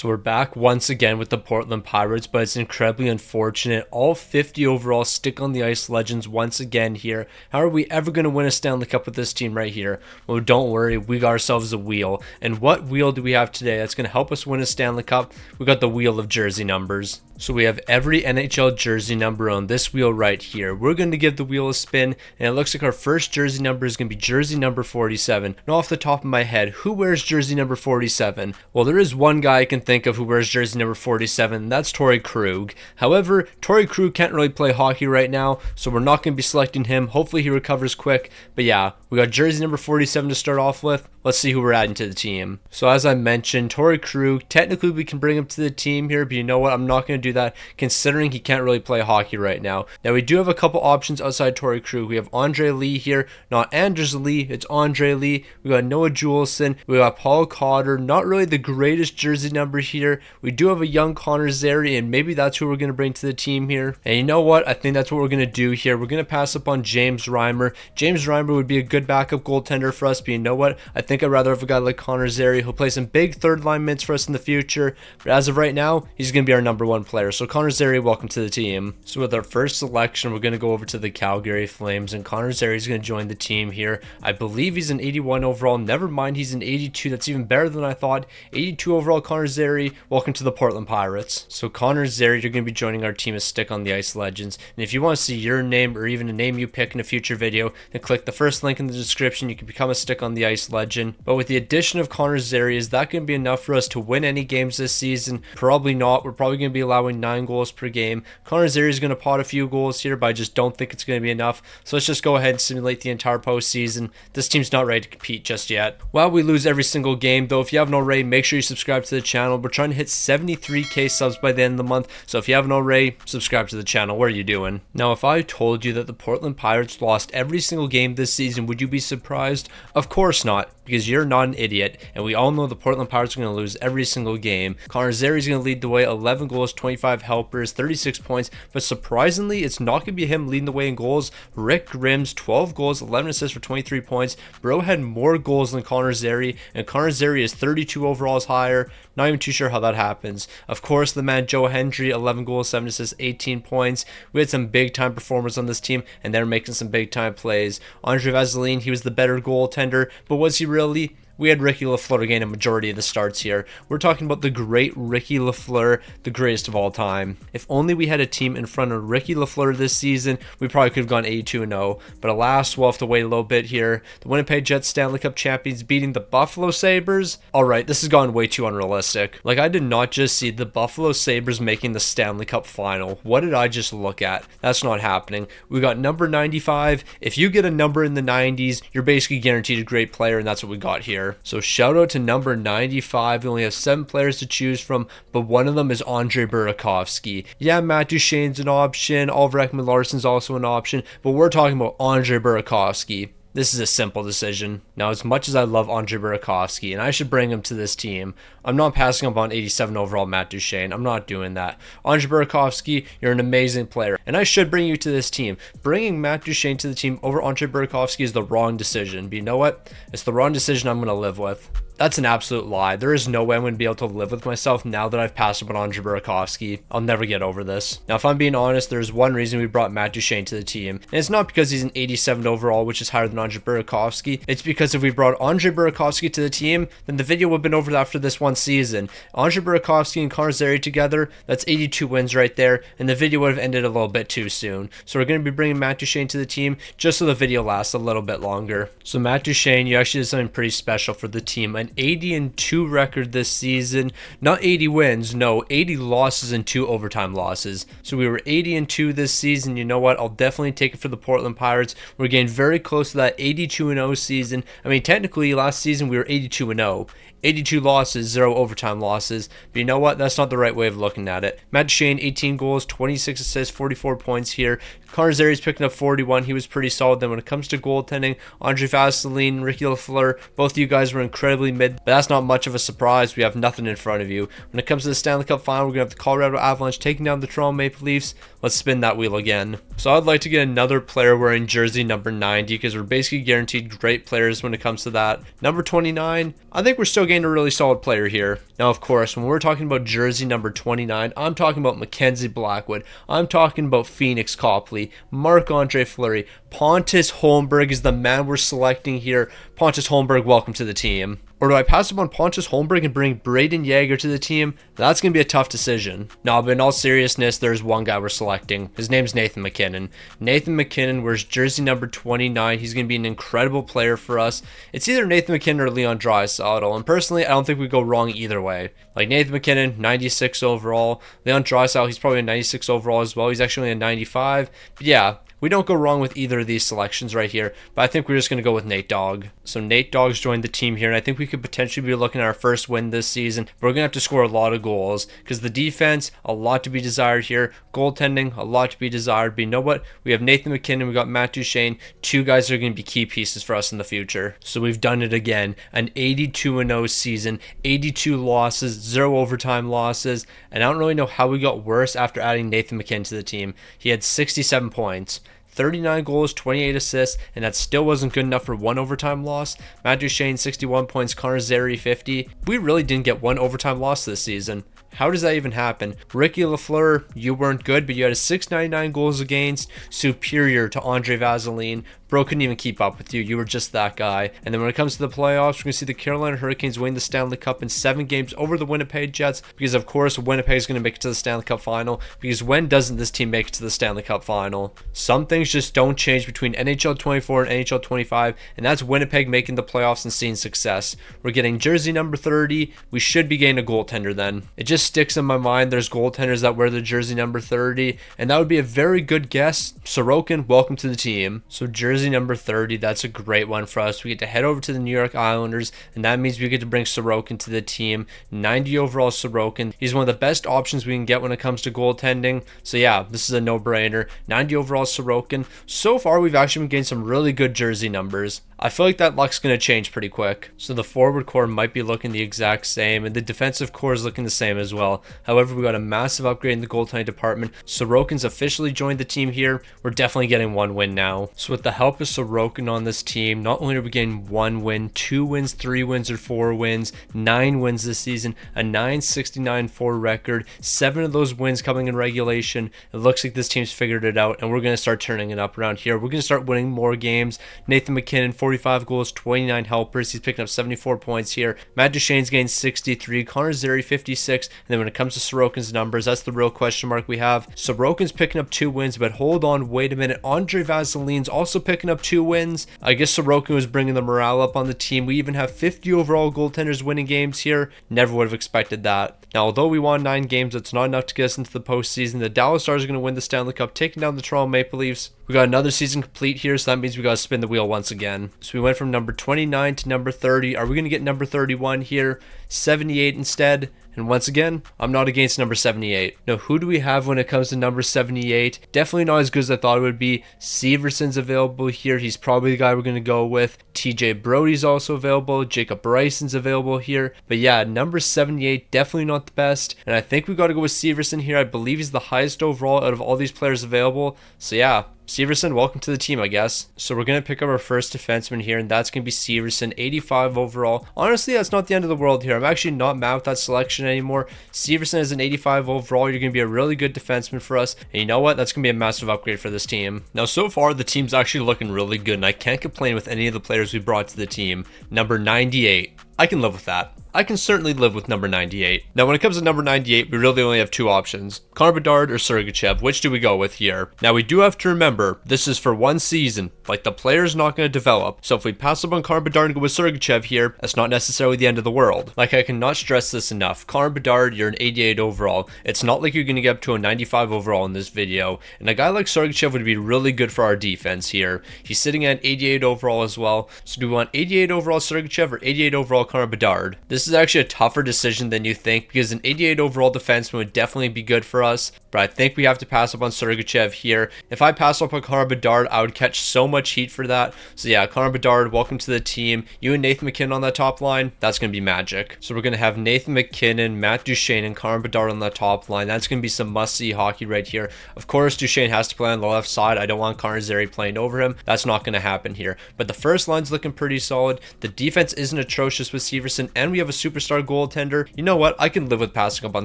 So we're back once again with the Portland Pirates, but it's incredibly unfortunate. All 50 overall stick on the ice legends once again here. How are we ever going to win a Stanley Cup with this team right here? Well, don't worry, we got ourselves a wheel. And what wheel do we have today that's going to help us win a Stanley Cup? We got the wheel of jersey numbers. So we have every NHL jersey number on this wheel right here. We're going to give the wheel a spin, and it looks like our first jersey number is going to be jersey number 47. Now off the top of my head, who wears jersey number 47? Well, there is one guy I can think of who wears jersey number 47, and that's Torey Krug. However, Torey Krug can't really play hockey right now, so we're not going to be selecting him. Hopefully he recovers quick. But yeah, we got jersey number 47 to start off with. Let's see who we're adding to the team. So as I mentioned, Torey Krug, technically we can bring him to the team here, but you know what? I'm not going to do that considering he can't really play hockey right now. Now we do have a couple options outside Torey Krug. We have Andre Lee here, not Anders Lee, it's Andre Lee. We got Noah Juleson, we got Paul Cotter, not really the greatest jersey number here. We do have a young Connor Zary, and maybe that's who we're going to bring to the team here. And you know what? I think that's what we're going to do here. We're going to pass up on James Reimer. James Reimer would be a good backup goaltender for us, but you know what? I think I'd rather have a guy like Connor Zary who'll play some big third line minutes for us in the future. But as of right now, he's going to be our number one player. So Connor Zary, welcome to the team. So with our first selection, we're going to go over to the Calgary Flames, and Connor Zary is going to join the team here. I believe he's an 81 overall. Never mind, he's an 82. That's even better than I thought. 82 overall Connor Zary. Welcome to the Portland Pirates. So Connor Zary, you're going to be joining our team as Stick on the Ice Legends. And if you want to see your name or even a name you pick in a future video, then click the first link in the description. You can become a Stick on the Ice Legend. But with the addition of Connor Zary, is that going to be enough for us to win any games this season? Probably not. We're probably going to be allowing 9 goals per game. Connor Zary is going to pot a few goals here, but I just don't think it's going to be enough. So let's just go ahead and simulate the entire postseason. This team's not ready to compete just yet. While we lose every single game, though, if you haven't already, make sure you subscribe to the channel. We're trying to hit 73k subs by the end of the month, so if you haven't already, subscribe to the channel. What are you doing? Now, if I told you that the Portland Pirates lost every single game this season, would you be surprised? Of course not, because you're not an idiot, and we all know the Portland Pirates are going to lose every single game. Connor Zary is going to lead the way, 11 goals, 25 helpers, 36 points, but surprisingly, it's not going to be him leading the way in goals. Rick Grims, 12 goals, 11 assists for 23 points. Bro had more goals than Connor Zary, and Connor Zary is 32 overalls higher. Not even too sure how that happens. Of course, the man Joe Hendry, 11 goals, 7 assists, 18 points. We had some big time performers on this team, and they're making some big time plays. Andre Vaseline, he was the better goaltender, but was he really? We had Ricky Lafleur gain a majority of the starts here. We're talking about the great Ricky Lafleur, the greatest of all time. If only we had a team in front of Ricky Lafleur this season, we probably could have gone 82-0. But alas, we'll have to wait a little bit here. The Winnipeg Jets Stanley Cup champions beating the Buffalo Sabres. Alright, this has gone way too unrealistic. Like, I did not just see the Buffalo Sabres making the Stanley Cup final. What did I just look at? That's not happening. We got number 95. If you get a number in the 90s, you're basically guaranteed a great player, and that's what we got here. So shout out to number 95. We only have 7 players to choose from, but one of them is Andre Burakovsky. Yeah, Matt Duchene's an option. Oliver Ekman-Larsson's also an option, but we're talking about Andre Burakovsky. This is a simple decision. Now, as much as I love Andre Burakovsky, and I should bring him to this team, I'm not passing up on 87 overall Matt Duchene. I'm not doing that. Andre Burakovsky, you're an amazing player, and I should bring you to this team. Bringing Matt Duchene to the team over Andre Burakovsky is the wrong decision, but you know what? It's the wrong decision I'm going to live with. That's an absolute lie. There is no way I'm going to be able to live with myself now that I've passed up on Andre Burakovsky. I'll never get over this. Now, if I'm being honest, there's one reason we brought Matt Duchene to the team. And it's not because he's an 87 overall, which is higher than Andre Burakovsky. It's because if we brought Andre Burakovsky to the team, then the video would have been over after this one season. Andre Burakovsky and Connor Zary together, that's 82 wins right there, and the video would have ended a little bit too soon. So we're going to be bringing Matt Duchene to the team just so the video lasts a little bit longer. So Matt Duchene, you actually did something pretty special for the team. An 80-2 record this season. Not 80 wins, no, 80 losses and 2 overtime losses. So we were 80-2 this season. You know what? I'll definitely take it for the Portland Pirates. We're getting very close to that 82-0 season. I mean, technically last season we were 82-0. 82 losses, 0 overtime losses. But you know what? That's not the right way of looking at it. Matt Duchene, 18 goals, 26 assists, 44 points here. Connor Zary's picking up 41. He was pretty solid. Then when it comes to goaltending, Andre Vaseline, Ricky Lafleur, both of you guys were incredibly mid. But that's not much of a surprise. We have nothing in front of you. When it comes to the Stanley Cup final, we're going to have the Colorado Avalanche taking down the Toronto Maple Leafs. Let's spin that wheel again. So I'd like to get another player wearing jersey number 90 because we're basically guaranteed great players when it comes to that. Number 29, I think we're still getting a really solid player here. Now, of course, when we're talking about jersey number 29, I'm talking about Mackenzie Blackwood. I'm talking about Phoenix Copley, Marc-Andre Fleury. Pontus Holmberg is the man we're selecting here. Pontus Holmberg, welcome to the team. Or do I pass up on Pontus Holmberg and bring Braden Yeager to the team? That's going to be a tough decision. No, but in all seriousness, there's one guy we're selecting. His name's Nathan MacKinnon. Nathan MacKinnon wears jersey number 29. He's going to be an incredible player for us. It's either Nathan MacKinnon or Leon Draisaitl. And personally, I don't think we go wrong either way. Like Nathan MacKinnon, 96 overall. Leon Draisaitl, he's probably a 96 overall as well. He's actually a 95. But yeah, we don't go wrong with either of these selections right here, but I think we're just going to go with Nate Dogg. So Nate Dogg's joined the team here, and I think we could potentially be looking at our first win this season. But we're going to have to score a lot of goals because the defense, a lot to be desired here. Goaltending, a lot to be desired. But you know what? We have Nathan MacKinnon, we got Matt Duchene, two guys that are going to be key pieces for us in the future. So we've done it again. An 82-0 season, 82 losses, 0 overtime losses, and I don't really know how we got worse after adding Nathan MacKinnon to the team. He had 67 points. 39 goals, 28 assists, and that still wasn't good enough for one overtime loss. Matt Duchene, 61 points, Connor Zary, 50. We really didn't get one overtime loss this season. How does that even happen? Ricky Lafleur, you weren't good, but you had a 699 goals against, superior to Andre Vaseline. Bro couldn't even keep up with you. You were just that guy. And then when it comes to the playoffs, we're going to see the Carolina Hurricanes win the Stanley Cup in 7 games over the Winnipeg Jets because, of course, Winnipeg is going to make it to the Stanley Cup final because when doesn't this team make it to the Stanley Cup final? Some things just don't change between NHL 24 and NHL 25, and that's Winnipeg making the playoffs and seeing success. We're getting jersey number 30. We should be getting a goaltender then. It just sticks in my mind there's goaltenders that wear the jersey number 30, and that would be a very good guess. Sorokin, welcome to the team. So jersey number 30, that's a great one for us. We get to head over to the New York Islanders, and that means we get to bring Sorokin to the team. 90 overall Sorokin. He's one of the best options we can get when it comes to goaltending. So yeah, this is a no-brainer. 90 overall Sorokin. So far, we've actually been getting some really good jersey numbers. I feel like that luck's going to change pretty quick. So the forward core might be looking the exact same, and the defensive core is looking the same as well. However, we got a massive upgrade in the goaltending department. Sorokin's officially joined the team here. We're definitely getting one win now. So with the help of Sorokin on this team, not only are we getting 1 win, 2 wins, 3 wins, or 4 wins, 9 wins this season, a 969-4 record, 7 of those wins coming in regulation. It looks like this team's figured it out, and we're going to start turning it up around here. We're going to start winning more games. Nathan MacKinnon, 45 goals, 29 helpers. He's picking up 74 points here. Matt Duchene's getting 63. Connor Zary, 56. And then when it comes to Sorokin's numbers, that's the real question mark we have. Sorokin's picking up 2 wins, but hold on, wait a minute. Andre Vaseline's also picking up 2 wins. I guess Sorokin was bringing the morale up on the team. We even have 50 overall goaltenders winning games here. Never would have expected that. Now, although we won 9 games, it's not enough to get us into the postseason. The Dallas Stars are going to win the Stanley Cup, taking down the Toronto Maple Leafs. We got another season complete here, so that means we got to spin the wheel once again. So we went from number 29 to number 30. Are we going to get number 31 here? 78 instead? And once again, I'm not against number 78. Now, who do we have when it comes to number 78? Definitely not as good as I thought it would be. Severson's available here. He's probably the guy we're going to go with. TJ Brody's also available. Jacob Bryson's available here. But yeah, number 78, definitely not the best. And I think we got to go with Severson here. I believe he's the highest overall out of all these players available. So yeah, Severson, welcome to the team, I guess. So we're going to pick up our first defenseman here, and that's going to be Severson, 85 overall. Honestly, that's not the end of the world here. I'm actually not mad with that selection anymore. Severson is an 85 overall. You're going to be a really good defenseman for us. And you know what? That's going to be a massive upgrade for this team. Now, so far, the team's actually looking really good, and I can't complain with any of the players we brought to the team. Number 98. I can live with that. I can certainly live with number 98. Now, when it comes to number 98, we really only have 2 options. Connor Bedard or Sergachev. Which do we go with here? Now, we do have to remember, this is for 1 season. Like, the player's not going to develop. So if we pass up on Connor Bedard and go with Sergachev here, that's not necessarily the end of the world. Like, I cannot stress this enough. Connor Bedard, you're an 88 overall. It's not like you're going to get up to a 95 overall in this video. And a guy like Sergachev would be really good for our defense here. He's sitting at 88 overall as well. So do we want 88 overall Sergachev or 88 overall Connor Bedard? This is actually a tougher decision than you think because an 88 overall defenseman would definitely be good for us. but I think we have to pass up on Sergachev here. If I pass up on Connor Bedard, I would catch so much heat for that. So yeah, Connor Bedard, welcome to the team. You and Nathan MacKinnon on that top line, that's going to be magic. So we're going to have Nathan MacKinnon, Matt Duchene, and Connor Bedard on the top line. That's going to be some must-see hockey right here. Of course, Duchene has to play on the left side. I don't want Connor Zary playing over him. That's not going to happen here. But the first line's looking pretty solid. The defense isn't atrocious with Severson, and we have a superstar goaltender. You know what? I can live with passing up on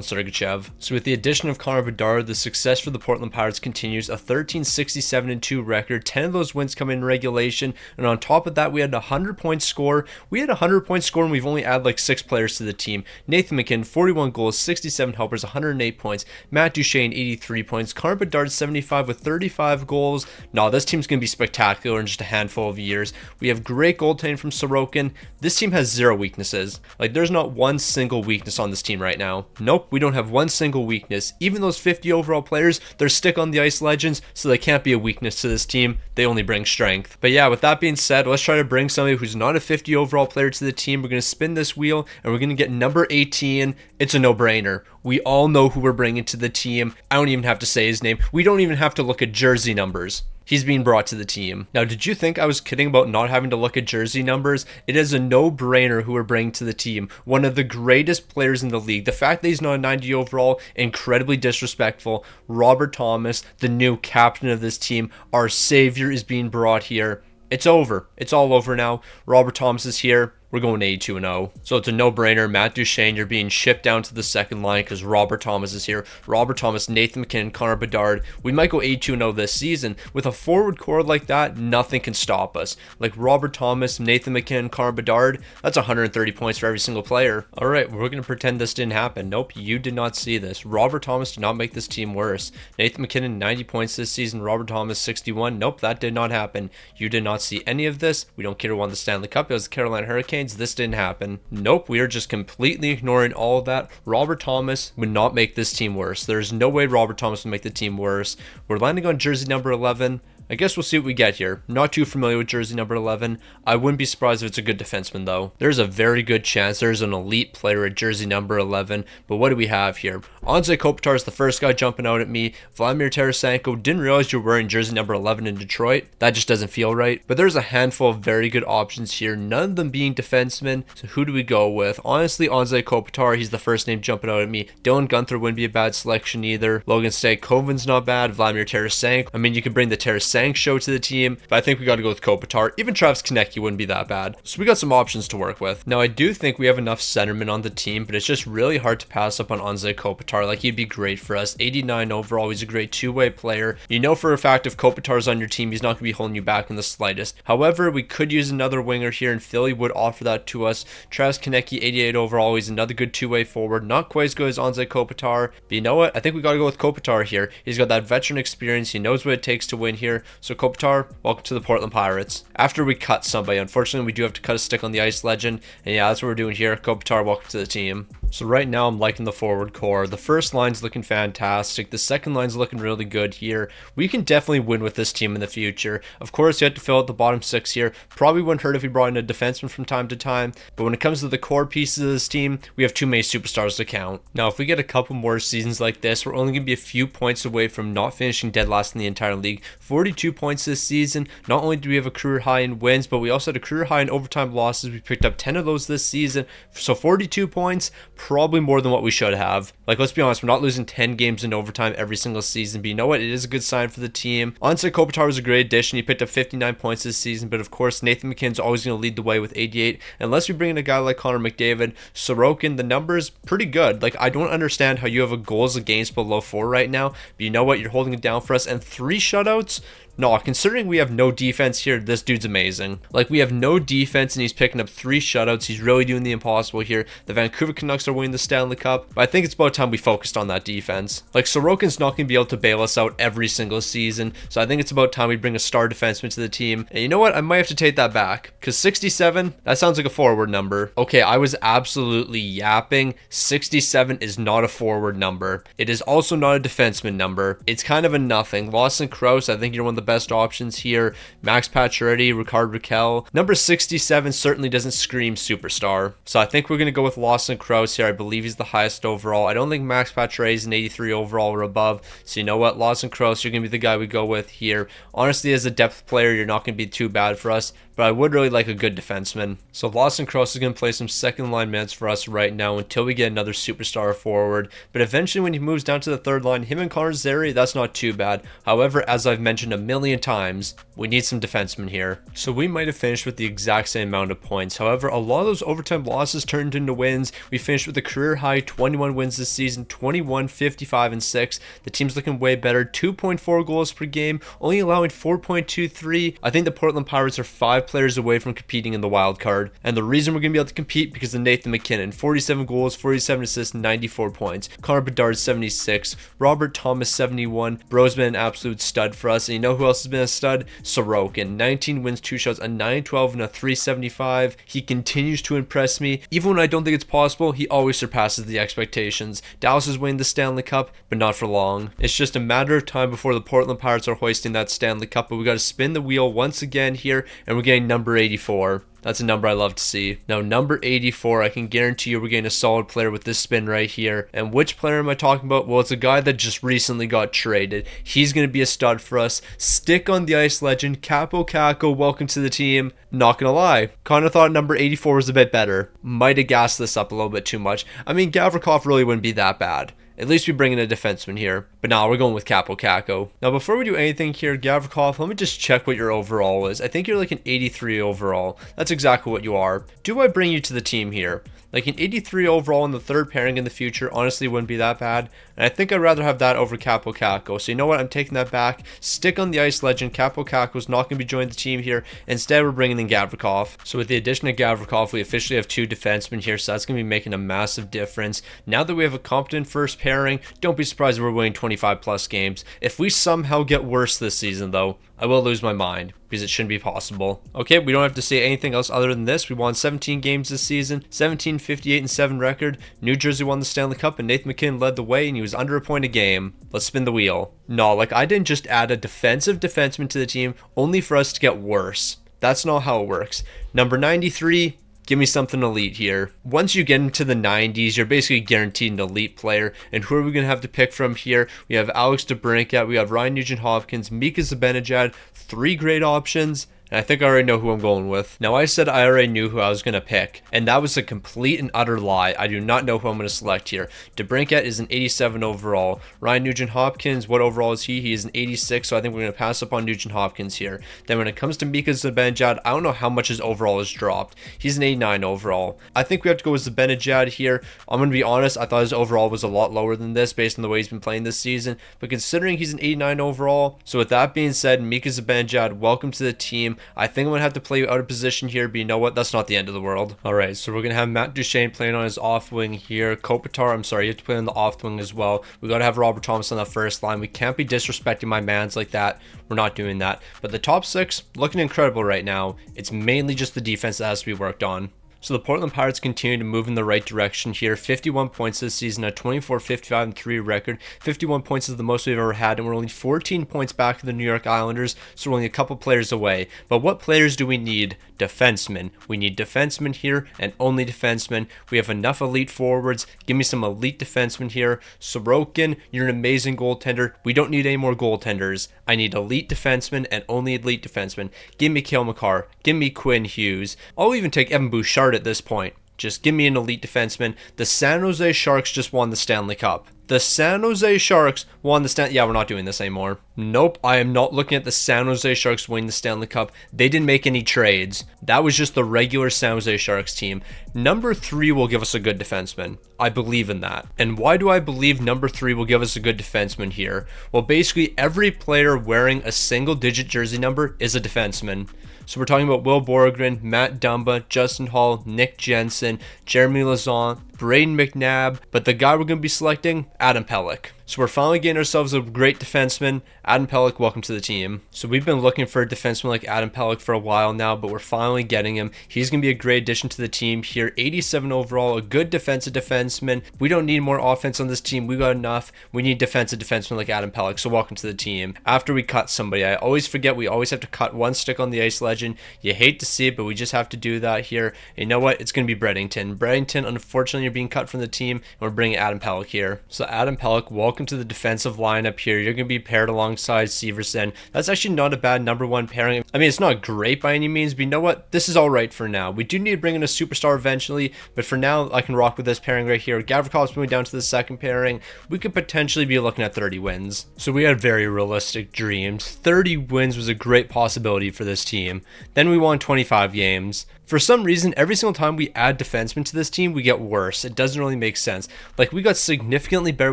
Sergachev. So with the addition of Connor Bedard, the success for the Portland Pirates continues. A 13-67-2 record. 10 of those wins come in regulation, and on top of that, we had a 100-point score. We had a 100-point score, and we've only added like 6 players to the team. Nathan MacKinnon, 41 goals, 67 helpers, 108 points. Matt Duchene, 83 points. Connor Bedard, 75 with 35 goals. No, this team's going to be spectacular in just a handful of years. We have great goaltending from Sorokin. This team has 0 weaknesses. Like, there's not one single weakness on this team right now. Nope, we don't have one single weakness. Even those 50 overall players, they're stick on the ice legends, so they can't be a weakness to this team. They only bring strength. But yeah, with that being said, let's try to bring somebody who's not a 50 overall player to the team. We're going to spin this wheel, and we're going to get number 18. It's a no-brainer. We all know who we're bringing to the team. I don't even have to say his name. We don't even have to look at jersey numbers. He's being brought to the team. Now, did you think I was kidding about not having to look at jersey numbers? It is a no-brainer who we're bringing to the team. One of the greatest players in the league. The fact that he's not a 90 overall, incredibly disrespectful. Robert Thomas, the new captain of this team. Our savior is being brought here. It's over. It's all over now. Robert Thomas is here. We're going 82-0. So it's a no-brainer. Matt Duchene, you're being shipped down to the second line because Robert Thomas is here. Robert Thomas, Nathan MacKinnon, Connor Bedard. We might go 82-0 this season. With a forward core like that, nothing can stop us. Like Robert Thomas, Nathan MacKinnon, Connor Bedard, that's 130 points for every single player. All right, we're going to pretend this didn't happen. Nope, you did not see this. Robert Thomas did not make this team worse. Nathan MacKinnon, 90 points this season. Robert Thomas, 61. Nope, that did not happen. You did not see any of this. We don't care who won the Stanley Cup. It was the Carolina Hurricanes. This didn't happen. Nope, we are just completely ignoring all of that. Robert Thomas would not make this team worse. There's no way Robert Thomas would make the team worse. We're landing on jersey number 11. I guess we'll see what we get here. Not too familiar with jersey number 11. I wouldn't be surprised if it's a good defenseman, though. There's a very good chance there's an elite player at jersey number 11. But what do we have here? Anze Kopitar is the first guy jumping out at me. Vladimir Tarasenko, didn't realize you're wearing jersey number 11 in Detroit. That just doesn't feel right. But there's a handful of very good options here, none of them being defensemen. So who do we go with? Honestly, Anze Kopitar, he's the first name jumping out at me. Dylan Guenther wouldn't be a bad selection either. Logan Stankoven's not bad. Vladimir Tarasenko. I mean, you can bring the Tarasenko show to the team, but I think we got to go with Kopitar. Even Travis Konecny wouldn't be that bad. So we got some options to work with. Now, I do think we have enough centermen on the team, but it's just really hard to pass up on Anze Kopitar. Like, he'd be great for us. 89 overall. He's a great two-way player. You know for a fact if Kopitar's on your team, he's not going to be holding you back in the slightest. However, we could use another winger here, and Philly would offer that to us. Travis Konecny, 88 overall. He's another good two-way forward. Not quite as good as Anze Kopitar, but you know what? I think we got to go with Kopitar here. He's got that veteran experience. He knows what it takes to win here. So Kopitar, welcome to the Portland Pirates. After we cut somebody, unfortunately, we do have to cut a stick on the ice legend. And yeah, that's what we're doing here. Kopitar, welcome to the team. So right now, I'm liking the forward core. The first line's looking fantastic. The second line's looking really good here. We can definitely win with this team in the future. Of course, you have to fill out the bottom six here. Probably wouldn't hurt if we brought in a defenseman from time to time. But when it comes to the core pieces of this team, we have too many superstars to count. Now, if we get a couple more seasons like this, we're only going to be a few points away from not finishing dead last in the entire league. 42 points this season. Not only do we have a career high in wins, but we also had a career high in overtime losses. We picked up 10 of those this season. So 42 points, probably more than what we should have. Like, let's be honest, we're not losing 10 games in overtime every single season, but you know what? It is a good sign for the team. Anze Kopitar was a great addition. He picked up 59 points this season, but of course, Nathan MacKinnon's always going to lead the way with 88. Unless we bring in a guy like Connor McDavid, Sorokin, the numbers pretty good. Like, I don't understand how you have a goals against below 4 right now, but you know what? You're holding it down for us, and 3 shutouts? No, considering we have no defense here, this dude's amazing. Like, we have no defense, and he's picking up 3 shutouts. He's really doing the impossible here. The Vancouver Canucks are winning the Stanley Cup, but I think it's about time we focused on that defense. Like, Sorokin's not going to be able to bail us out every single season, so I think it's about time we bring a star defenseman to the team. And you know what? I might have to take that back, because 67, that sounds like a forward number. Okay, I was absolutely yapping. 67 is not a forward number. It is also not a defenseman number. It's kind of a nothing. Lawson Crouse, I think you're one of the best options here. Max Pacioretty, Rickard Rakell. Number 67 certainly doesn't scream superstar. So I think we're going to go with Lawson Crouse here. I believe he's the highest overall. I don't think Max Pacioretty is an 83 overall or above. So you know what? Lawson Crouse, you're going to be the guy we go with here. Honestly, as a depth player, you're not going to be too bad for us, but I would really like a good defenseman. So Lawson Crouse is going to play some second line minutes for us right now until we get another superstar forward. But eventually when he moves down to the third line, him and Connor Zary, that's not too bad. However, as I've mentioned a million times, we need some defensemen here. So we might have finished with the exact same amount of points. However, a lot of those overtime losses turned into wins. We finished with a career high 21 wins this season, 21, 55, and 6. The team's looking way better. 2.4 goals per game, only allowing 4.23. I think the Portland Pirates are 5 players away from competing in the wild card. And the reason we're going to be able to compete because of Nathan MacKinnon. 47 goals, 47 assists, 94 points. Connor Bedard, 76. Robert Thomas, 71. Bro's been an absolute stud for us. And you know who else has been a stud? Sorokin. 19 wins, 2 shots, a 912 and a 375. He continues to impress me. Even when I don't think it's possible, he always surpasses the expectations. Dallas is winning the Stanley Cup, but not for long. It's just a matter of time before the Portland Pirates are hoisting that Stanley Cup, but we got to spin the wheel once again here, and we're getting number 84. That's a number I love to see. Now, number 84, I can guarantee you we're getting a solid player with this spin right here. And which player am I talking about? Well, it's a guy that just recently got traded. He's going to be a stud for us. Stick on the ice legend, Kaapo Kakko, welcome to the team. Not going to lie, kind of thought number 84 was a bit better. Might have gassed this up a little bit too much. I mean, Gavrikov really wouldn't be that bad. At least we bring in a defenseman here. But now we're going with Kaapo Kakko. Now, before we do anything here, Gavrikov, let me just check what your overall is. I think you're like an 83 overall. That's exactly what you are. Do I bring you to the team here? Like an 83 overall in the third pairing in the future honestly wouldn't be that bad. And I think I'd rather have that over Kaapo Kakko. So you know what? I'm taking that back. Stick on the ice legend. Kaapo Kakko's not going to be joining the team here. Instead, we're bringing in Gavrikov. So with the addition of Gavrikov, we officially have 2 defensemen here. So that's going to be making a massive difference. Now that we have a competent first pairing, don't be surprised if we're winning 25 plus games. If we somehow get worse this season though, I will lose my mind because it shouldn't be possible. Okay, we don't have to say anything else other than this. We won 17 games this season, 17, 58, and 7 record. New Jersey won the Stanley Cup and Nathan MacKinnon led the way and he was under a point a game. Let's spin the wheel. No, like I didn't just add a defensive defenseman to the team only for us to get worse. That's not how it works. Number 93, give me something elite here. Once you get into the 90s, you're basically guaranteed an elite player. And who are we going to have to pick from here? We have Alex DeBrincat, we have Ryan Nugent-Hopkins, Mika Zibanejad, 3 great options. And I think I already know who I'm going with. Now, I said I already knew who I was going to pick, and that was a complete and utter lie. I do not know who I'm going to select here. DeBrincat is an 87 overall. Ryan Nugent-Hopkins, what overall is he? He is an 86, so I think we're going to pass up on Nugent-Hopkins here. Then when it comes to Mika Zibanejad, I don't know how much his overall has dropped. He's an 89 overall. I think we have to go with Zibanejad here. I'm going to be honest, I thought his overall was a lot lower than this based on the way he's been playing this season, but considering he's an 89 overall, so with that being said, Mika Zibanejad, welcome to the team. I think I'm going to have to play you out of position here, but you know what? That's not the end of the world. Alright, so we're going to have Matt Duchene playing on his off wing here. Kopitar, I'm sorry, you have to play on the off wing as well. We got to have Robert Thomas on the first line. We can't be disrespecting my mans like that. We're not doing that. But the top 6, looking incredible right now. It's mainly just the defense that has to be worked on. So the Portland Pirates continue to move in the right direction here. 51 points this season, a 24, 55, and 3 record. 51 points is the most we've ever had, and we're only 14 points back of the New York Islanders, so we're only a couple players away. But what players do we need? Defensemen. We need defensemen here, and only defensemen. We have enough elite forwards. Give me some elite defensemen here. Sorokin, you're an amazing goaltender. We don't need any more goaltenders. I need elite defensemen and only elite defensemen. Give me Cale Makar. Give me Quinn Hughes. I'll even take Evan Bouchard at this point. Just give me an elite defenseman. The San Jose Sharks just won the Stanley Cup. The San Jose Sharks won the Stanley... Yeah, we're not doing this anymore. Nope, I am not looking at the San Jose Sharks winning the Stanley Cup. They didn't make any trades. That was just the regular San Jose Sharks team. Number 3 will give us a good defenseman. I believe in that. And why do I believe number 3 will give us a good defenseman here? Well, basically, every player wearing a single-digit jersey number is a defenseman. So we're talking about Will Borgren, Matt Dumba, Justin Hall, Nick Jensen, Jeremy Lauzon, Braden McNabb, but the guy we're going to be selecting, Adam Pelech. So we're finally getting ourselves a great defenseman. Adam Pelech, welcome to the team. So we've been looking for a defenseman like Adam Pelech for a while now, but we're finally getting him. He's going to be a great addition to the team here. 87 overall, a good defensive defenseman. We don't need more offense on this team. We got enough. We need defensive defenseman like Adam Pelech. So welcome to the team. After we cut somebody, I always forget we always have to cut one stick on the ice legend. You hate to see it, but we just have to do that here. And you know what? It's going to be Breddington. Breddington, unfortunately, you're being cut from the team, and we're bringing Adam Pelech here. So Adam Pelech, welcome to the defensive lineup here. You're going to be paired alongside Severson. That's actually not a bad number one pairing. I mean, it's not great by any means, but you know what? This is all right for now. We do need to bring in a superstar eventually, but for now, I can rock with this pairing right here. Gavrikov's moving down to the second pairing. We could potentially be looking at 30 wins. So we had very realistic dreams. 30 wins was a great possibility for this team. Then we won 25 games. For some reason, every single time we add defensemen to this team, we get worse. It doesn't really make sense. Like, we got significantly better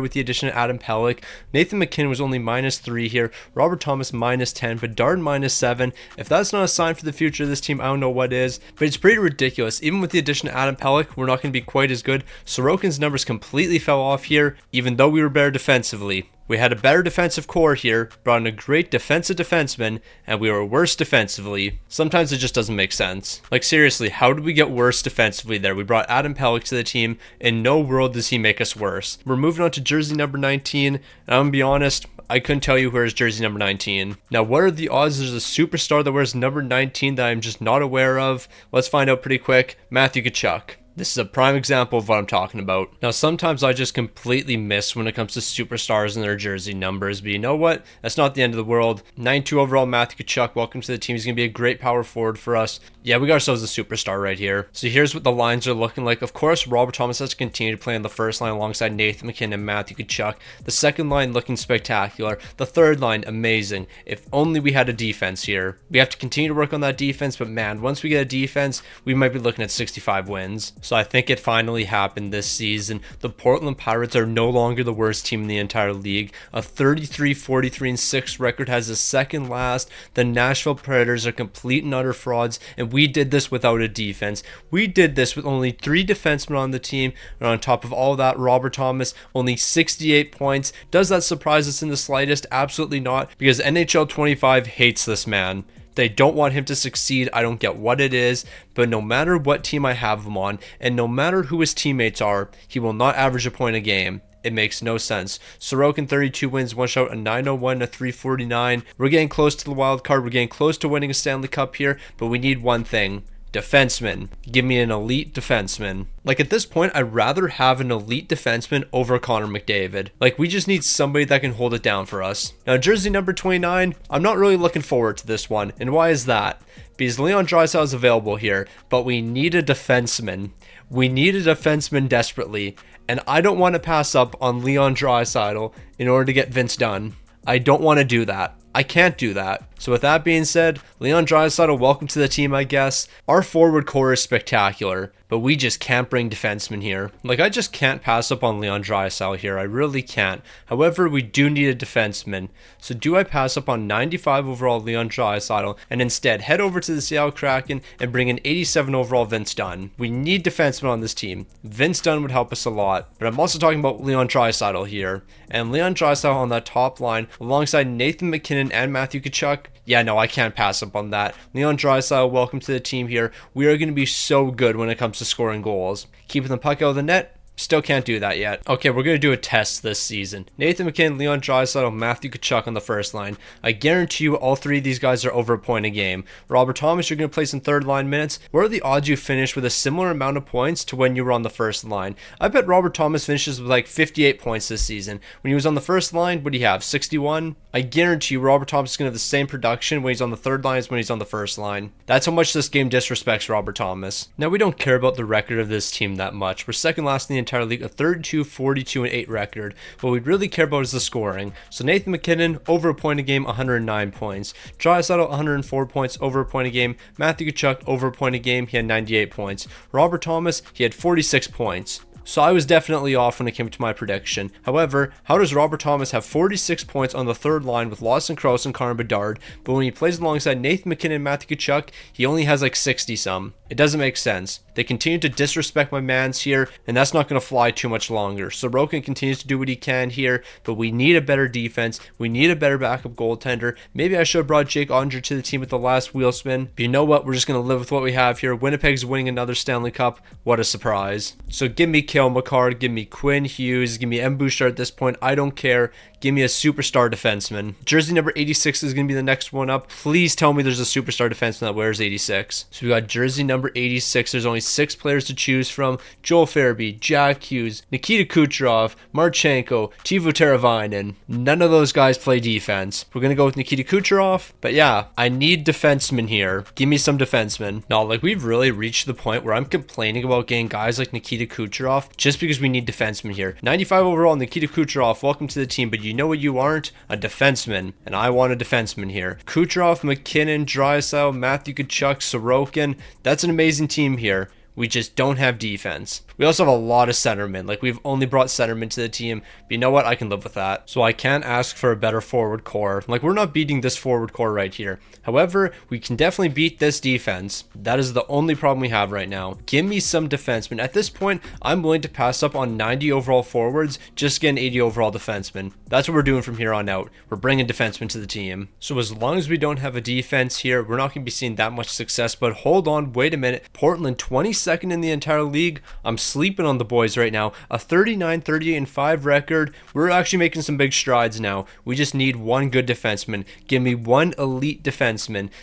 with the addition of Adam Pelech. Nathan MacKinnon was only -3 here. Robert Thomas -10. Bedard -7. If that's not a sign for the future of this team, I don't know what is. But it's pretty ridiculous. Even with the addition of Adam Pelech, we're not going to be quite as good. Sorokin's numbers completely fell off here, even though we were better defensively. We had a better defensive core here, brought in a great defensive defenseman, and we were worse defensively. Sometimes it just doesn't make sense. Like, seriously, how did we get worse defensively there? We brought Adam Pelech to the team. In no world does he make us worse. We're moving on to jersey number 19, and I'm going to be honest, I couldn't tell you where is jersey number 19. Now, what are the odds there's a superstar that wears number 19 that I'm just not aware of? Let's find out pretty quick. Matthew Tkachuk. This is a prime example of what I'm talking about. Now, sometimes I just completely miss when it comes to superstars and their jersey numbers, but you know what? That's not the end of the world. 92 overall Matthew Tkachuk, welcome to the team. He's going to be a great power forward for us. Yeah, we got ourselves a superstar right here. So here's what the lines are looking like. Of course, Robert Thomas has to continue to play on the first line alongside Nathan MacKinnon and Matthew Tkachuk. The second line looking spectacular. The third line, amazing. If only we had a defense here. We have to continue to work on that defense, but man, once we get a defense, we might be looking at 65 wins. So I think it finally happened this season. The Portland Pirates are no longer the worst team in the entire league. A 33-43-6 record has the second last. The Nashville Predators are complete and utter frauds, and we did this without a defense. We did this with only 3 defensemen on the team, and on top of all that, Robert Thomas, only 68 points. Does that surprise us in the slightest? Absolutely not, because NHL 25 hates this man. They don't want him to succeed. I don't get what it is, but no matter what team I have him on, and no matter who his teammates are, he will not average a point a game. It makes no sense. Sorokin, 32 wins, 1 shutout, a 901, a 349. We're getting close to the wild card. We're getting close to winning a Stanley Cup here, but we need one thing. Defenseman. Give me an elite defenseman. Like, at this point, I'd rather have an elite defenseman over Connor McDavid. Like, we just need somebody that can hold it down for us. Now, jersey number 29, I'm not really looking forward to this one. And why is that? Because Leon Draisaitl is available here, but we need a defenseman. We need a defenseman desperately, and I don't want to pass up on Leon Draisaitl in order to get Vince Dunn. I don't want to do that. I can't do that. So with that being said, Leon Draisaitl, welcome to the team, I guess. Our forward core is spectacular, but we just can't bring defensemen here. Like, I just can't pass up on Leon Draisaitl here. I really can't. However, we do need a defenseman. So do I pass up on 95 overall Leon Draisaitl and instead head over to the Seattle Kraken and bring an 87 overall Vince Dunn? We need defensemen on this team. Vince Dunn would help us a lot, but I'm also talking about Leon Draisaitl here. And Leon Draisaitl on that top line alongside Nathan MacKinnon and Matthew Tkachuk. Yeah, no, I can't pass up on that. Leon Draisaitl, welcome to the team here. We are going to be so good when it comes to scoring goals. Keeping the puck out of the net, still can't do that yet. Okay, we're going to do a test this season. Nathan MacKinnon, Leon Draisaitl, Matthew Tkachuk on the first line. I guarantee you all 3 of these guys are over a point a game. Robert Thomas, you're going to play some third line minutes. What are the odds you finish with a similar amount of points to when you were on the first line? I bet Robert Thomas finishes with like 58 points this season. When he was on the first line, what do you have, 61? I guarantee you Robert Thomas is going to have the same production when he's on the third line as when he's on the first line. That's how much this game disrespects Robert Thomas. Now, we don't care about the record of this team that much. We're second last in the entire league, a 32, 42, and 8 record. What we really care about is the scoring. So Nathan MacKinnon, over a point a game, 109 points. Draisaitl, 104 points, over a point a game. Matthew Tkachuk, over a point a game, he had 98 points. Robert Thomas, he had 46 points. So I was definitely off when it came to my prediction. However, how does Robert Thomas have 46 points on the third line with Lawson Crouse and Connor Bedard, but when he plays alongside Nathan MacKinnon and Matthew Tkachuk, he only has like 60 some? It doesn't make sense. They continue to disrespect my mans here, and that's not going to fly too much longer. Sorokin continues to do what he can here, but we need a better defense. We need a better backup goaltender. Maybe I should have brought Jake Onger to the team with the last wheel spin, but you know what? We're just going to live with what we have here. Winnipeg's winning another Stanley Cup. What a surprise. So give me Cale Makar, give me Quinn Hughes, give me M. Bouchard at this point. I don't care. Give me a superstar defenseman. Jersey number 86 is going to be the next one up. Please tell me there's a superstar defenseman that wears 86. So we got jersey number 86. There's only 6 players to choose from. Joel Farabee, Jack Hughes, Nikita Kucherov, Marchenko, Teuvo Teravainen. None of those guys play defense. We're going to go with Nikita Kucherov. But yeah, I need defensemen here. Give me some defensemen. Now, like, we've really reached the point where I'm complaining about getting guys like Nikita Kucherov just because we need defensemen here. 95 overall, Nikita Kucherov. Welcome to the team, but you know what you aren't? A defenseman, and I want a defenseman here. Kucherov, McKinnon, Draisaitl, Matthew Tkachuk, Sorokin. That's an amazing team here. We just don't have defense. We also have a lot of centermen. Like, we've only brought centermen to the team. But you know what? I can live with that. So I can't ask for a better forward core. Like, we're not beating this forward core right here. However, we can definitely beat this defense. That is the only problem we have right now. Give me some defensemen. At this point, I'm willing to pass up on 90 overall forwards, just get an 80 overall defenseman. That's what we're doing from here on out. We're bringing defensemen to the team. So as long as we don't have a defense here, we're not going to be seeing that much success. But hold on, wait a minute. Portland, 22nd in the entire league. I'm sleeping on the boys right now. A 39, 38, and 5 record. We're actually making some big strides now. We just need one good defenseman. Give me one elite defenseman.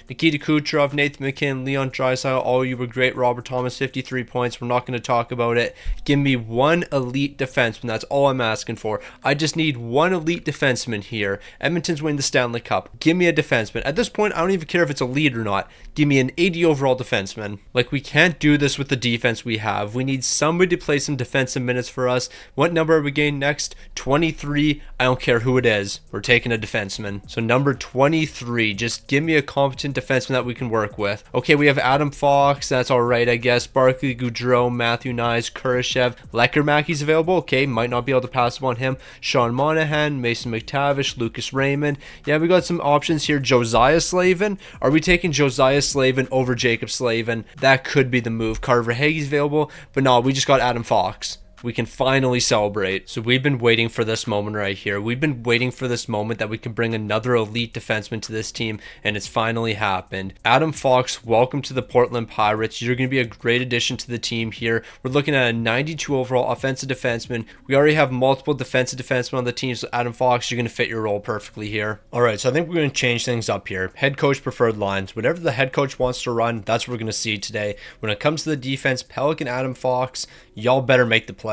Nikita Kucherov, Nathan MacKinnon, Leon Draisaitl, all you were great. Robert Thomas, 53 points. We're not going to talk about it. Give me one elite defenseman. That's all I'm asking for. I just need one elite defenseman here. Edmonton's winning the Stanley Cup. Give me a defenseman. At this point, I don't even care if it's elite or not. Give me an 80 overall defenseman. Like, we can't do this with the defense we have. We need somebody to play some defensive minutes for us. What number are we getting next? 23. I don't care who it is. We're taking a defenseman. So number 23. Just give me a competent defenseman that we can work with. Okay, we have Adam Fox. That's all right, I guess. Barclay Goudreau, Matthew Knies, Kurashev. Lekkermaki's available. Okay, might not be able to pass up on him. Sean Monahan, Mason McTavish, Lucas Raymond. Yeah, we got some options here. Josiah Slavin. Are we taking Josiah Slavin over Jacob Slavin? That could be the move. Carver Hage's available, but no, we just got Adam Fox. We can finally celebrate. So we've been waiting for this moment right here. We've been waiting for this moment that we can bring another elite defenseman to this team, and it's finally happened. Adam Fox, welcome to the Portland Pirates. You're going to be a great addition to the team here. We're looking at a 92 overall offensive defenseman. We already have multiple defensive defensemen on the team, so Adam Fox, you're going to fit your role perfectly here. All right, so I think we're going to change things up here. Head coach preferred lines. Whatever the head coach wants to run, that's what we're going to see today. When it comes to the defense, Pelican Adam Fox, y'all better make the playoffs.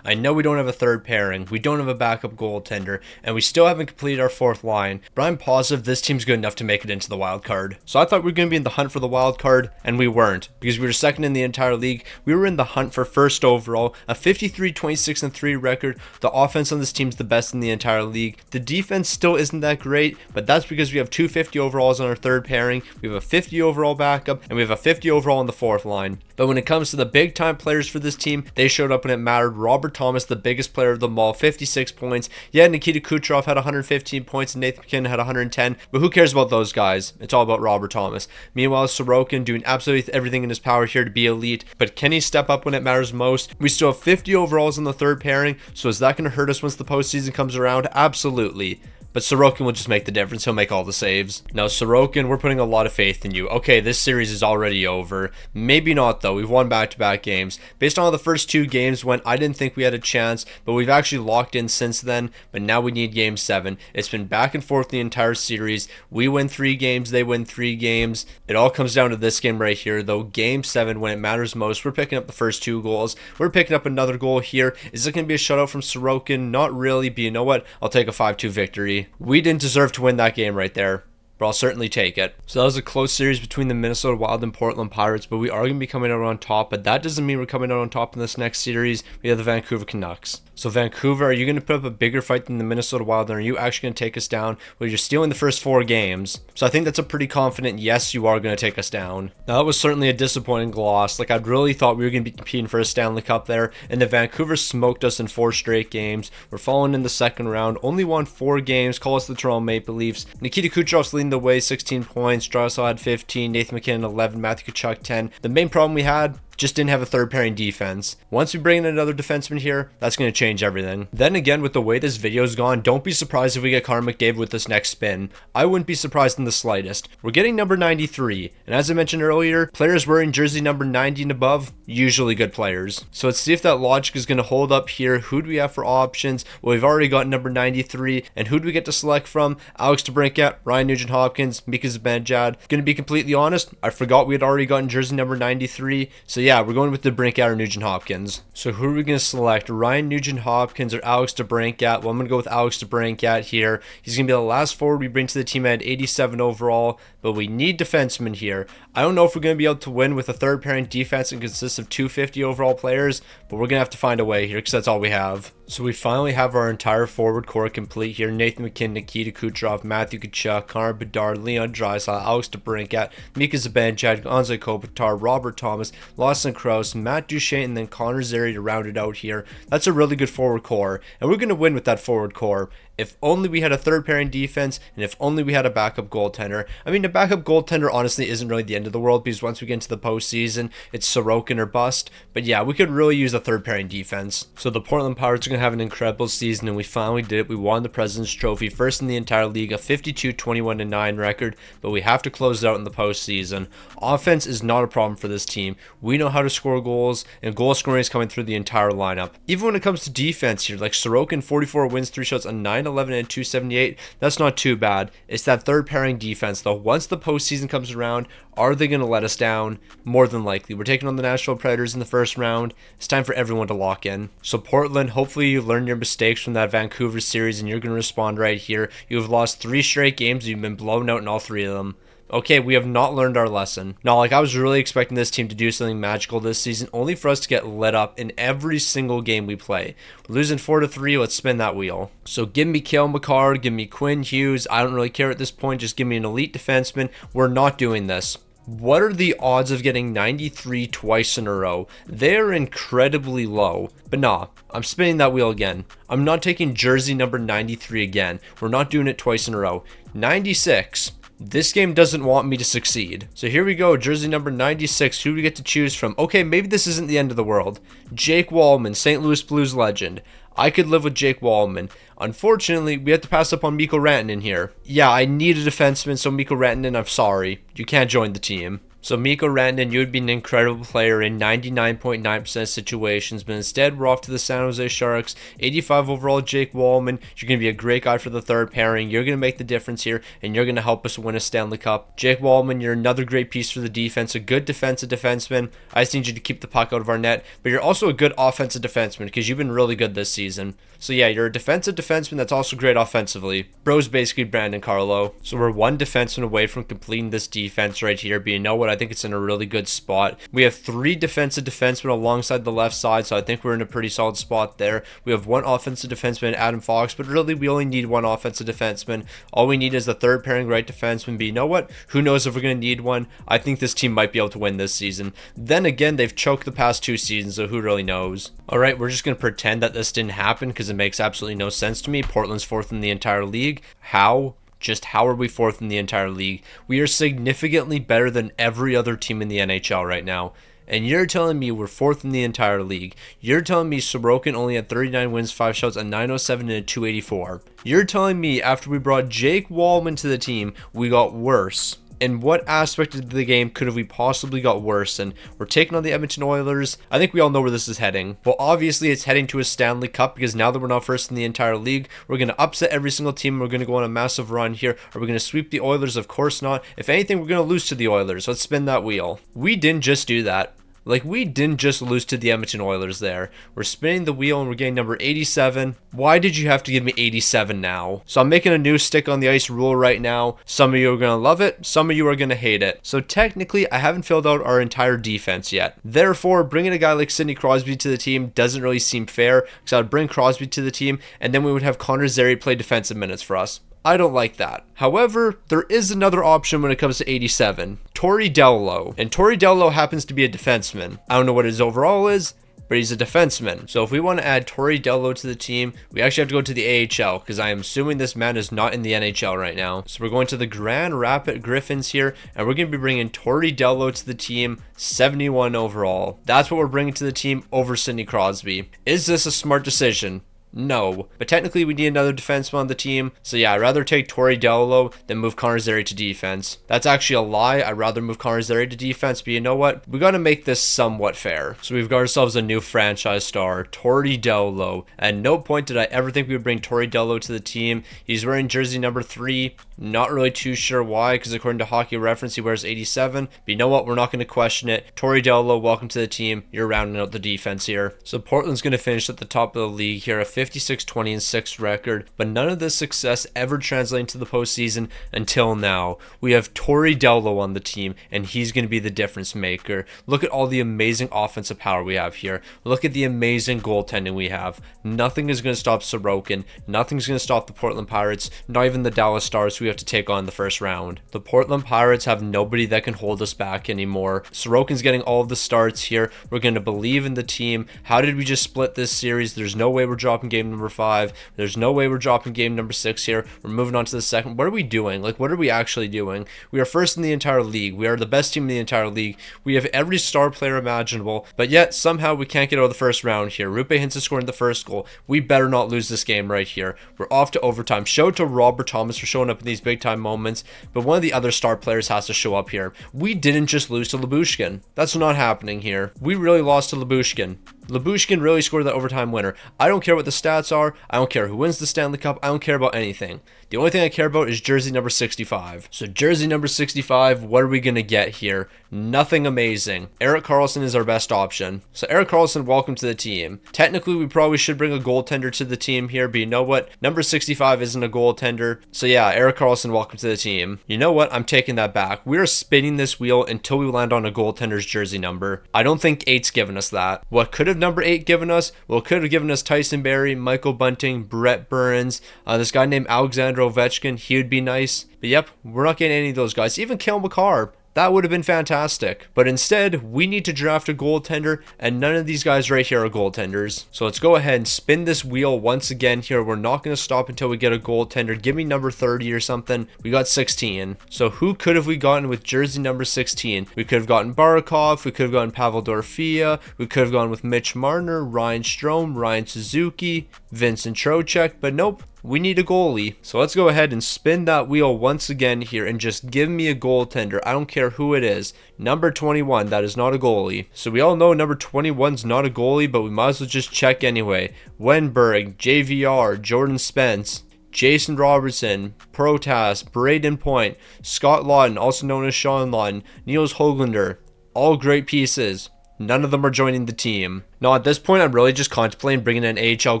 I know we don't have a third pairing, we don't have a backup goaltender, and we still haven't completed our fourth line, but I'm positive this team's good enough to make it into the wild card. So I thought we were going to be in the hunt for the wild card, and we weren't, because we were second in the entire league. We were in the hunt for first overall, a 53, 26, and 3 record. The offense on this team's the best in the entire league. The defense still isn't that great, but that's because we have 250 overalls on our third pairing, we have a 50 overall backup, and we have a 50 overall on the fourth line. But when it comes to the big time players for this team, they showed up when it mattered. Robert Thomas, the biggest player of them all, 56 points. Yeah, Nikita Kucherov had 115 points and Nathan MacKinnon had 110, but who cares about those guys? It's all about Robert Thomas. Meanwhile, Sorokin doing absolutely everything in his power here to be elite, but can he step up when it matters most? We still have 50 overalls in the third pairing, so is that going to hurt us once the postseason comes around? Absolutely. But Sorokin will just make the difference. He'll make all the saves. Now, Sorokin, we're putting a lot of faith in you. Okay, this series is already over. Maybe not, though. We've won back-to-back games. Based on how the first 2 games went, I didn't think we had a chance, but we've actually locked in since then. But now we need Game 7. It's been back and forth the entire series. We win 3 games. They win 3 games. It all comes down to this game right here, though. Game 7, when it matters most, we're picking up the first 2 goals. We're picking up another goal here. Is it going to be a shutout from Sorokin? Not really, but you know what? I'll take a 5-2 victory. We didn't deserve to win that game right there, but I'll certainly take it. So that was a close series between the Minnesota Wild and Portland Pirates, but we are going to be coming out on top, but that doesn't mean we're coming out on top in this next series. We have the Vancouver Canucks. So Vancouver, are you going to put up a bigger fight than the Minnesota Wild, and are you actually going to take us down? Well, you're stealing the first 4 games. So I think that's a pretty confident yes, you are going to take us down. Now, that was certainly a disappointing loss. Like, I really thought we were going to be competing for a Stanley Cup there, and the Vancouver smoked us in 4 straight games. We're falling in the second round, only won 4 games, call us the Toronto Maple Leafs. Nikita Kucherov's leading the way, 16 points, Draisaitl had 15, Nathan MacKinnon 11, Matthew Tkachuk 10. The main problem we had, just didn't have a third pairing defense. Once we bring in another defenseman here, that's going to change everything. Then again, with the way this video's gone, don't be surprised if we get Connor McDavid with this next spin. I wouldn't be surprised in the slightest. We're getting number 93, and as I mentioned earlier, players wearing jersey number 90 and above, usually good players. So let's see if that logic is going to hold up here. Who do we have for options? Well, we've already got number 93, and who do we get to select from? Alex DeBrincat, Ryan Nugent-Hopkins, Mika Zibanejad. Going to be completely honest, I forgot we had already gotten jersey number 93, so yeah, we're going with DeBrincat or Nugent-Hopkins. So who are we going to select? Ryan Nugent-Hopkins or Alex DeBrincat? Well, I'm going to go with Alex DeBrincat here. He's going to be the last forward we bring to the team at 87 overall, but we need defensemen here. I don't know if we're going to be able to win with a third pairing defense that consists of 250 overall players, but we're going to have to find a way here because that's all we have. So we finally have our entire forward core complete here. Nathan MacKinnon, Nikita Kucherov, Matthew Tkachuk, Connor Bedard, Leon Draisaitl, Alex DeBrincat, Mika Zibanejad, Anze Kopitar, Robert Thomas, Lawson Krause, Matt Duchene, and then Connor Zary to round it out here. That's a really good forward core, and we're going to win with that forward core. If only we had a third pairing defense, and if only we had a backup goaltender. I mean, a backup goaltender honestly isn't really the end of the world, because once we get into the postseason, it's Sorokin or bust. But yeah, we could really use a third pairing defense. So the Portland Pirates are going to have an incredible season, and we finally did it. We won the President's Trophy, first in the entire league, a 52-21-9 record, but we have to close it out in the postseason. Offense is not a problem for this team. We know how to score goals, and goal scoring is coming through the entire lineup. Even when it comes to defense here, like Sorokin, 44 wins, 3 shots, a 9-11 and 278, that's not too bad. It's that third pairing defense though. Once the postseason comes around, are they going to let us down? More than likely. We're taking on the Nashville Predators in the first round. It's time for everyone to lock in. So Portland, hopefully you learned your mistakes from that Vancouver series and you're going to respond right here. You've lost 3 straight games. You've been blown out in all 3 of them. Okay, we have not learned our lesson. Now, like, I was really expecting this team to do something magical this season, only for us to get lit up in every single game we play. We're losing 4-3, let's spin that wheel. So give me Cale Makar, give me Quinn Hughes, I don't really care at this point, just give me an elite defenseman. We're not doing this. What are the odds of getting 93 twice in a row? They're incredibly low. But nah, I'm spinning that wheel again. I'm not taking jersey number 93 again. We're not doing it twice in a row. 96. This game doesn't want me to succeed. So here we go, jersey number 96. Who do we get to choose from? Okay, maybe this isn't the end of the world. Jake Walman, St. Louis Blues legend. I could live with Jake Walman. Unfortunately, we have to pass up on Mikko Rantanen here. Yeah, I need a defenseman, so Mikko Rantanen, I'm sorry. You can't join the team. So Mikko Rantanen, you would be an incredible player in 99.9% of situations, but instead we're off to the San Jose Sharks. 85 overall Jake Walman, you're going to be a great guy for the third pairing. You're going to make the difference here, and you're going to help us win a Stanley Cup. Jake Walman, you're another great piece for the defense, a good defensive defenseman. I just need you to keep the puck out of our net, but you're also a good offensive defenseman because you've been really good this season. So yeah, you're a defensive defenseman that's also great offensively. Bro's basically Brandon Carlo. So we're 1 defenseman away from completing this defense right here, but you know what? I think it's in a really good spot. We have 3 defensive defensemen alongside the left side, so I think we're in a pretty solid spot there. We have 1 offensive defenseman, Adam Fox, but really we only need 1 offensive defenseman. All we need is the third pairing right defenseman, but you know what? Who knows if we're going to need one? I think this team might be able to win this season. Then again, they've choked the past 2 seasons, so who really knows? Alright, we're just going to pretend that this didn't happen because it makes absolutely no sense to me. Portland's 4th in the entire league. How? Just how are we 4th in the entire league? We are significantly better than every other team in the NHL right now. And you're telling me we're 4th in the entire league. You're telling me Sorokin only had 39 wins, 5 shots, a 907 and a 284. You're telling me after we brought Jake Walman to the team, we got worse. In what aspect of the game could have we possibly got worse? And we're taking on the Edmonton Oilers. I think we all know where this is heading. Well, obviously it's heading to a Stanley Cup because now that we're not first in the entire league, we're going to upset every single team. We're going to go on a massive run here. Are we going to sweep the Oilers? Of course not. If anything, we're going to lose to the Oilers. Let's spin that wheel. We didn't just do that. Like, we didn't just lose to the Edmonton Oilers there. We're spinning the wheel and we're getting number 87. Why did you have to give me 87 now? So I'm making a new stick on the ice rule right now. Some of you are going to love it. Some of you are going to hate it. So technically, I haven't filled out our entire defense yet. Therefore, bringing a guy like Sidney Crosby to the team doesn't really seem fair, because I would bring Crosby to the team and then we would have Connor Zary play defensive minutes for us. I don't like that. However, there is another option when it comes to 87. Torey Dello. And Torey Dello happens to be a defenseman. I don't know what his overall is, but he's a defenseman. So if we want to add Torey Dello to the team, we actually have to go to the AHL, because I am assuming this man is not in the NHL right now. So we're going to the Grand Rapid Griffins here, and we're going to be bringing Torey Dello to the team, 71 overall. That's what we're bringing to the team over Sidney Crosby. Is this a smart decision? No, but technically we need another defenseman on the team. So yeah, I'd rather take Torey Dello than move Connor Zary to defense. That's actually a lie. I'd rather move Connor Zary to defense, but you know what? We got to make this somewhat fair. So we've got ourselves a new franchise star, Torey Dello. At no point did I ever think we would bring Torey Dello to the team. He's wearing jersey number 3. Not really too sure why, because according to Hockey Reference, he wears 87. But you know what? We're not going to question it. Torey Dello, welcome to the team. You're rounding out the defense here. So Portland's going to finish at the top of the league here, a 56-20-6 record. But none of this success ever translating to the postseason until now. We have Torey Dello on the team, and he's going to be the difference maker. Look at all the amazing offensive power we have here. Look at the amazing goaltending we have. Nothing is going to stop Sorokin. Nothing's going to stop the Portland Pirates. Not even the Dallas Stars, who we have to take on in the first round. The Portland Pirates have nobody that can hold us back anymore. Sorokin's getting all of the starts here. We're going to believe in the team. How did we just split this series? There's no way we're dropping game number 5. There's no way we're dropping game number 6 here. We're moving on to the second. What are we doing? Like, what are we actually doing? We are first in the entire league. We are the best team in the entire league. We have every star player imaginable, but yet somehow we can't get out of the first round here. Rupe Hintz scoring the first goal. We better not lose this game right here. We're off to overtime. Show it to Robert Thomas for showing up in these big time moments, but one of the other star players has to show up here. We didn't just lose to Lyubushkin. That's not happening here. We really lost to Lyubushkin. Lyubushkin really scored that overtime winner. I don't care what the stats are. I don't care who wins the Stanley Cup. I don't care about anything. The only thing I care about is jersey number 65. So jersey number 65, what are we going to get here? Nothing amazing. Erik Karlsson is our best option. So Erik Karlsson, welcome to the team. Technically, we probably should bring a goaltender to the team here, but you know what? Number 65 isn't a goaltender. So yeah, Erik Karlsson, welcome to the team. You know what? I'm taking that back. We are spinning this wheel until we land on a goaltender's jersey number. I don't think 8's given us that. What could have number 8 given us? Well, it could have given us Tyson Barrie, Michael Bunting, Brett Burns, this guy named Alexander Ovechkin. He would be nice. But yep, we're not getting any of those guys. Even Cale Makar. That would have been fantastic. But instead, we need to draft a goaltender, and none of these guys right here are goaltenders. So let's go ahead and spin this wheel once again here. We're not going to stop until we get a goaltender. Give me number 30 or something. We got 16. So who could have we gotten with jersey number 16? We could have gotten Barakov. We could have gotten Pavel Dorofeia. We could have gone with Mitch Marner, Ryan Strome, Ryan Suzuki, Vincent Trocheck. But nope. We need a goalie. So let's go ahead and spin that wheel once again here and just give me a goaltender. I don't care who it is. Number 21, that is not a goalie. So we all know number 21's not a goalie, but we might as well just check anyway. Wenberg, JVR, Jordan Spence, Jason Robertson, Protas, Braden Point, Scott Lawton, also known as Sean Lawton, Niels Höglander. All great pieces. None of them are joining the team. Now, at this point, I'm really just contemplating bringing an AHL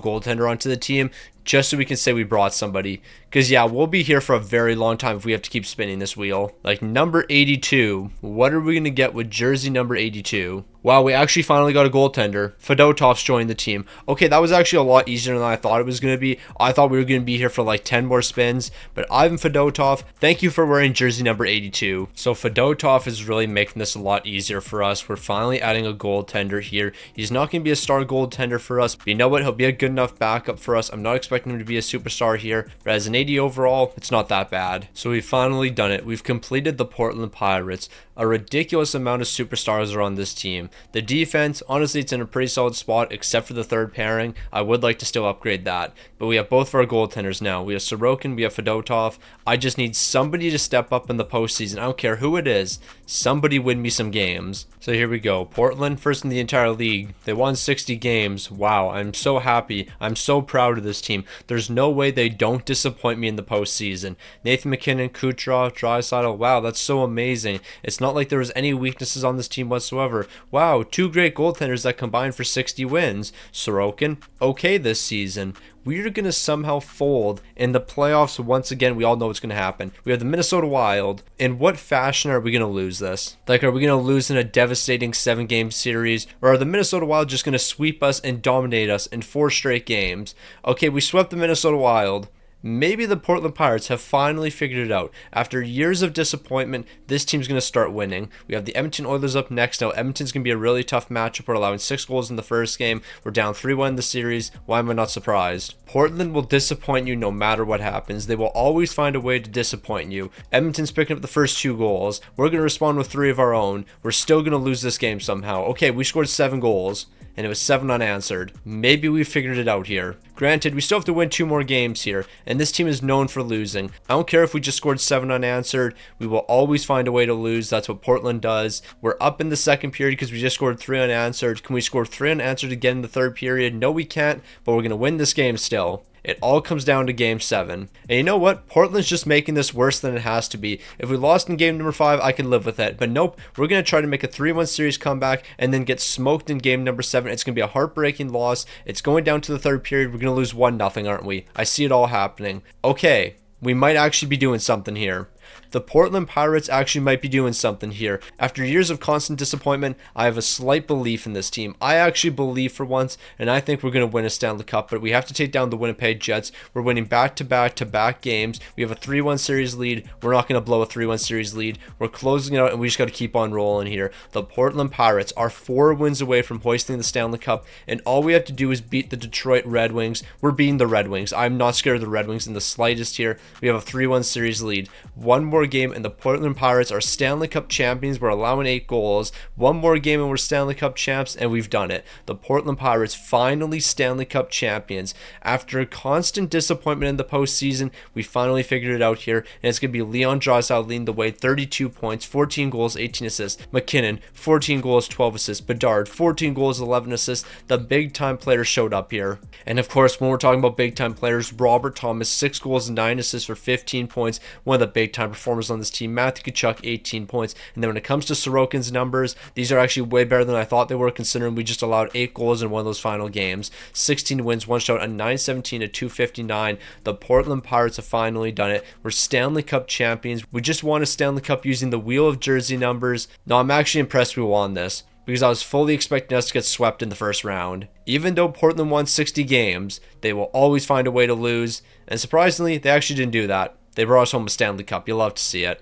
goaltender onto the team just so we can say we brought somebody. Because, yeah, we'll be here for a very long time if we have to keep spinning this wheel. Like, number 82. What are we going to get with jersey number 82? Wow, we actually finally got a goaltender. Fedotov's joined the team. Okay, that was actually a lot easier than I thought it was going to be. I thought we were going to be here for like 10 more spins. But Ivan Fedotov, thank you for wearing jersey number 82. So Fedotov is really making this a lot easier for us. We're finally adding a goaltender here. He's not going to be a star goaltender for us. But you know what? He'll be a good enough backup for us. I'm not expecting him to be a superstar here. But as an 80 overall, it's not that bad. So we've finally done it. We've completed the Portland Pirates. A ridiculous amount of superstars are on this team. The defense, honestly, it's in a pretty solid spot except for the third pairing. I would like to still upgrade that. But we have both of our goaltenders now. We have Sorokin, we have Fedotov. I just need somebody to step up in the postseason. I don't care who it is. Somebody win me some games. So here we go. Portland, first in the entire league. They won 60 games. Wow, I'm so happy. I'm so proud of this team. There's no way they don't disappoint me in the postseason. Nathan MacKinnon, Kucherov, Draisaitl. Wow, that's so amazing. It's not like there was any weaknesses on this team whatsoever. Wow, two great goaltenders that combined for 60 wins. Sorokin, okay this season. We're going to somehow fold in the playoffs once again. We all know what's going to happen. We have the Minnesota Wild. In what fashion are we going to lose this? Like, are we going to lose in a devastating 7-game series? Or are the Minnesota Wild just going to sweep us and dominate us in 4 straight games? Okay, we swept the Minnesota Wild. Maybe the Portland Pirates have finally figured it out. After years of disappointment, this team's going to start winning. We have the Edmonton Oilers up next. Now, Edmonton's going to be a really tough matchup. We're allowing 6 goals in the first game. We're down 3-1 in the series. Why am I not surprised? Portland will disappoint you no matter what happens. They will always find a way to disappoint you. Edmonton's picking up the first 2 goals. We're going to respond with 3 of our own. We're still going to lose this game somehow. Okay, we scored 7 goals. And it was 7 unanswered. Maybe we figured it out here. Granted, we still have to win 2 more games here, and this team is known for losing. I don't care if we just scored 7 unanswered. We will always find a way to lose. That's what Portland does. We're up in the second period because we just scored 3 unanswered. Can we score 3 unanswered again in the third period? No, we can't, but we're going to win this game still. It all comes down to game 7. And you know what? Portland's just making this worse than it has to be. If we lost in game number 5, I could live with it. But nope, we're going to try to make a 3-1 series comeback and then get smoked in game number 7. It's going to be a heartbreaking loss. It's going down to the third period. We're going to lose 1-0, aren't we? I see it all happening. Okay, we might actually be doing something here. The Portland Pirates actually might be doing something here. After years of constant disappointment, I have a slight belief in this team. I actually believe for once, and I think we're going to win a Stanley Cup, but we have to take down the Winnipeg Jets. We're winning back-to-back-to-back games. We have a 3-1 series lead. We're not going to blow a 3-1 series lead. We're closing it out, and we just got to keep on rolling here. The Portland Pirates are 4 wins away from hoisting the Stanley Cup, and all we have to do is beat the Detroit Red Wings. We're beating the Red Wings. I'm not scared of the Red Wings in the slightest here. We have a 3-1 series lead. One more game and the Portland Pirates are Stanley Cup champions. We're allowing 8 goals. One more game and we're Stanley Cup champs, and we've done it. The Portland Pirates finally Stanley Cup champions. After constant disappointment in the postseason, we finally figured it out here, and it's going to be Leon Draisaitl leading the way, 32 points, 14 goals, 18 assists. MacKinnon, 14 goals, 12 assists. Bedard, 14 goals, 11 assists. The big-time players showed up here. And of course, when we're talking about big-time players, Robert Thomas, 6 goals and 9 assists for 15 points. One of the big-time performers on this team. Matthew Tkachuk, 18 points. And then when it comes to Sorokin's numbers, these are actually way better than I thought they were, considering we just allowed 8 goals in one of those final games. 16 wins, 1 shutout, a 917 to 259. The Portland Pirates have finally done it. We're Stanley Cup champions. We just won a Stanley Cup using the wheel of jersey numbers. No, I'm actually impressed we won this, because I was fully expecting us to get swept in the first round. Even though Portland won 60 games, they will always find a way to lose. And surprisingly, they actually didn't do that. They brought us home a Stanley Cup. You'll love to see it.